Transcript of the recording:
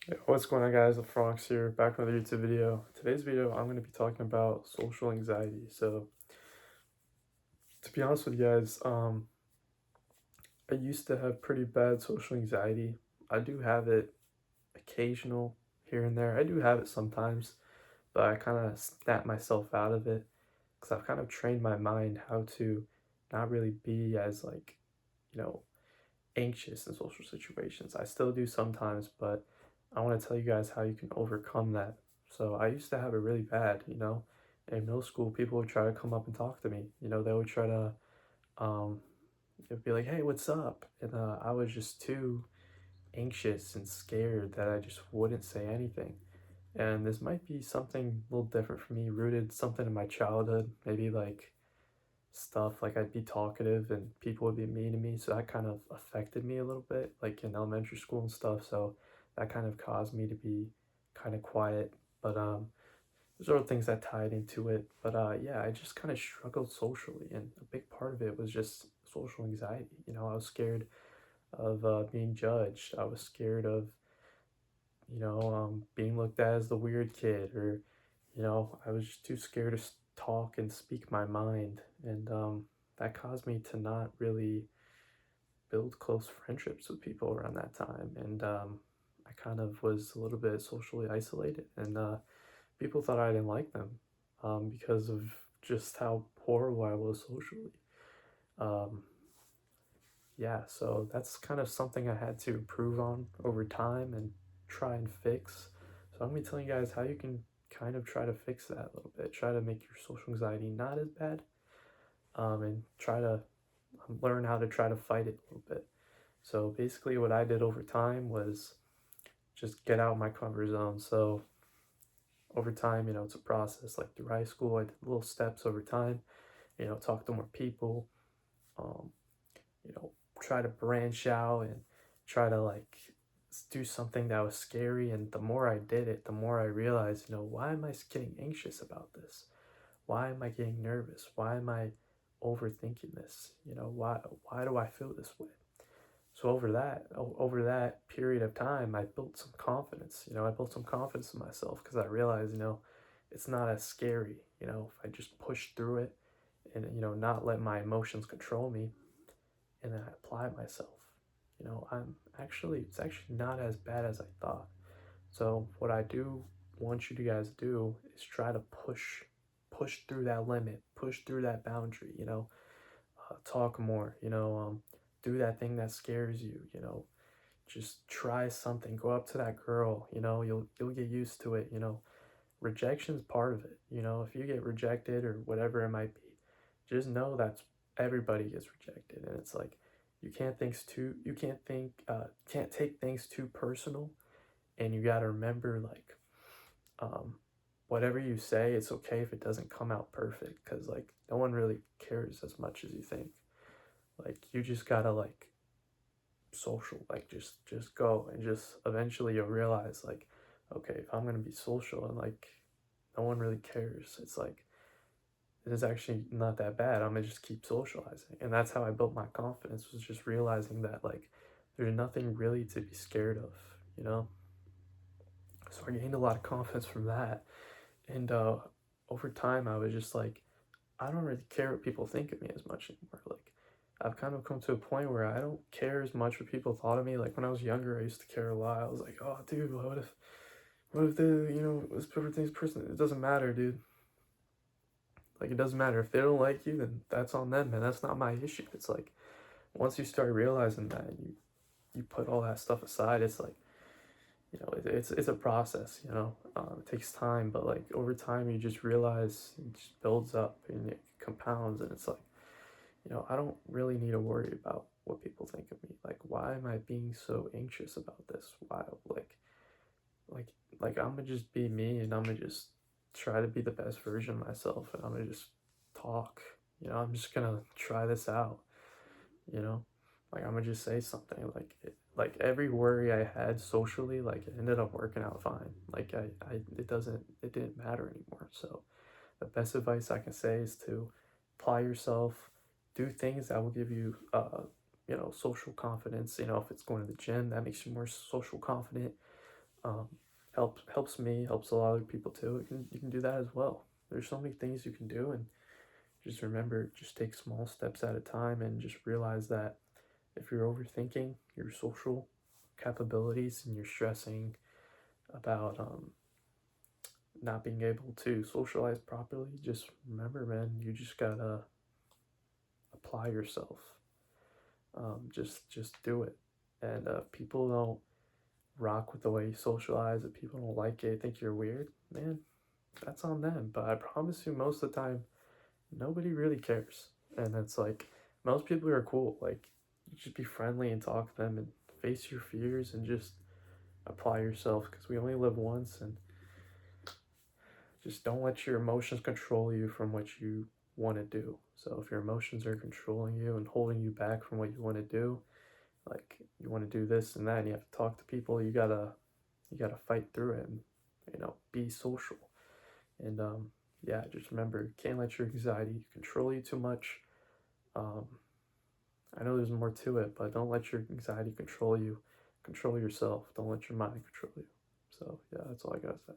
Hey, what's going on, guys? The Frogs here, back with another YouTube video. Today's video, I'm going to be talking about social anxiety. So, to be honest with you guys, I used to have pretty bad social anxiety. I do have it occasional here and there. I do have it sometimes, but I kind of snap myself out of it because I've kind of trained my mind how to not really be as you know, anxious in social situations. I still do sometimes, but I want to tell you guys how you can overcome that. So I used to have it really bad. In middle school, people would try to come up and talk to me. They would try to, um, it'd be like, "Hey, what's up?" And I was just too anxious and scared that I just wouldn't say anything. And this might be something a little different for me, rooted something in my childhood, maybe like stuff like I'd be talkative and people would be mean to me, so that kind of affected me a little bit, like in elementary school and stuff. So that kind of caused me to be kind of quiet. But there's other things that tied into it. But yeah, I just kind of struggled socially, and a big part of it was just social anxiety. I was scared of being judged. I was scared of being looked at as the weird kid, or I was just too scared to talk and speak my mind, and that caused me to not really build close friendships with people around that time, and I kind of was a little bit socially isolated, and people thought I didn't like them because of just how horrible I was socially. Um, yeah, so that's kind of something I had to improve on over time and try and fix. So I'm gonna be telling you guys how you can kind of try to fix that a little bit. Try to make your social anxiety not as bad, and try to learn how to try to fight it a little bit. So basically, what I did over time was just get out of my comfort zone. So over time, it's a process. Like through high school, I did little steps over time. Talk to more people. Um, you know, try to branch out and try to do something that was scary. And the more I did it, the more I realized, why am I getting anxious about this? Why am I getting nervous? Why am I overthinking this? Why do I feel this way? So over that period of time, I built some confidence. I built some confidence in myself because I realized, it's not as scary. If I just push through it and not let my emotions control me, and then I apply myself. It's actually not as bad as I thought. So what I do want you to guys do is try to push through that limit, push through that boundary. Talk more. Do that thing that scares you. Just try something. Go up to that girl. You'll get used to it. Rejection's part of it. If you get rejected or whatever it might be, just know that everybody gets rejected, and it's like you can't take things too personal, and you got to remember um whatever you say, it's okay if it doesn't come out perfect, because no one really cares as much as you think. You just gotta social, just go, and just eventually you'll realize okay, if I'm gonna be social and no one really cares, it's it is actually not that bad. I'm gonna just keep socializing. And that's how I built my confidence, was just realizing that there's nothing really to be scared of, you know? So I gained a lot of confidence from that. And over time I was just I don't really care what people think of me as much anymore. I've kind of come to a point where I don't care as much what people thought of me. Like when I was younger, I used to care a lot. I was like, oh dude, what if the this person, it doesn't matter, dude. It doesn't matter if they don't like you, then that's on them, man. That's not my issue. It's once you start realizing that, and you put all that stuff aside, it's it's a process. It takes time, but over time, you just realize it just builds up and it compounds, and it's I don't really need to worry about what people think of me. Why am I being so anxious about this? Why, like, I'm gonna just be me, and I'm gonna just try to be the best version of myself, and I'm gonna just talk. I'm just gonna try this out. You know, I'm gonna just say something. Every worry I had socially, it ended up working out fine. It didn't matter anymore. So the best advice I can say is to apply yourself, do things that will give you social confidence. If it's going to the gym, that makes you more social confident. um, helps me, helps a lot of other people too. You can do that as well. There's so many things you can do, and just remember, just take small steps at a time, and just realize that if you're overthinking your social capabilities and you're stressing about not being able to socialize properly, just remember, man, you just gotta apply yourself. Just do it. And if people don't rock with the way you socialize, if people don't like it, think you're weird, man, that's on them. But I promise you, most of the time, nobody really cares. And it's like most people are cool. Like, you just be friendly and talk to them and face your fears and just apply yourself, because we only live once. And just don't let your emotions control you from what you want to do. So if your emotions are controlling you and holding you back from what you want to do, like you want to do this and that, and you have to talk to people, you gotta fight through it, and be social. And yeah, just remember, you can't let your anxiety control you too much. um, I know there's more to it, but don't let your anxiety control you. Control yourself. Don't let your mind control you. So yeah, that's all I gotta say.